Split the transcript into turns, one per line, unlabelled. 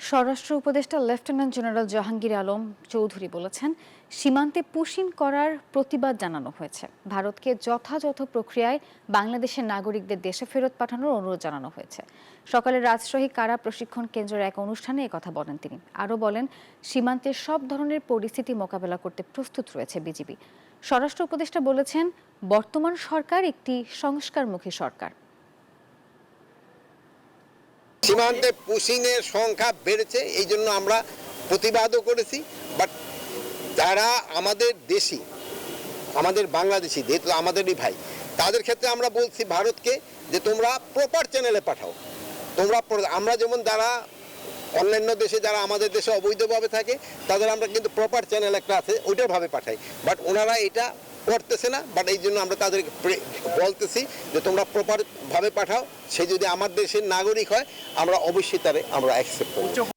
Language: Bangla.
স্বরাষ্ট্র উপদেষ্টা লেফটেন্যান্ট জেনারেল জাহাঙ্গীর আলম চৌধুরী বলেছেন, সীমান্তে পুশিন করার প্রতিবাদ জানানো হয়েছে। ভারতকে যথাযথ প্রক্রিয়ায় বাংলাদেশের নাগরিকদের দেশে ফেরত পাঠানোর অনুরোধ জানানো হয়েছে। সকালে রাজশাহী কারা প্রশিক্ষণ কেন্দ্রের এক অনুষ্ঠানে একথা বলেন তিনি। আরও বলেন, সীমান্তের সব ধরনের পরিস্থিতি মোকাবেলা করতে প্রস্তুত রয়েছে বিজিবি। স্বরাষ্ট্র উপদেষ্টা বলেছেন, বর্তমান সরকার একটি সংস্কারমুখী সরকার।
সীমান্তে পুশিংয়ের সংখ্যা বেড়েছে, এই জন্য আমরা প্রতিবাদও করেছি। বাট যারা আমাদের দেশি, আমাদের বাংলাদেশি, যেহেতু আমাদেরই ভাই, তাদের ক্ষেত্রে আমরা বলছি ভারতকে যে তোমরা প্রপার চ্যানেলে পাঠাও। আমরা যেমন যারা অন্যান্য দেশে যারা আমাদের দেশে অবৈধভাবে থাকে তাদের আমরা কিন্তু প্রপার চ্যানেল একটা আছে ওইটার ভাবে পাঠাই। বাট ওনারা এটা করতেছে না। বাট এই জন্য আমরা তাদের বলতেছি যে তোমরা প্রপার ভাবে পাঠাও। সে যদি আমার দেশের নাগরিক হয় আমরা অবশ্যই তারে আমরা অ্যাকসেপ্ট করব।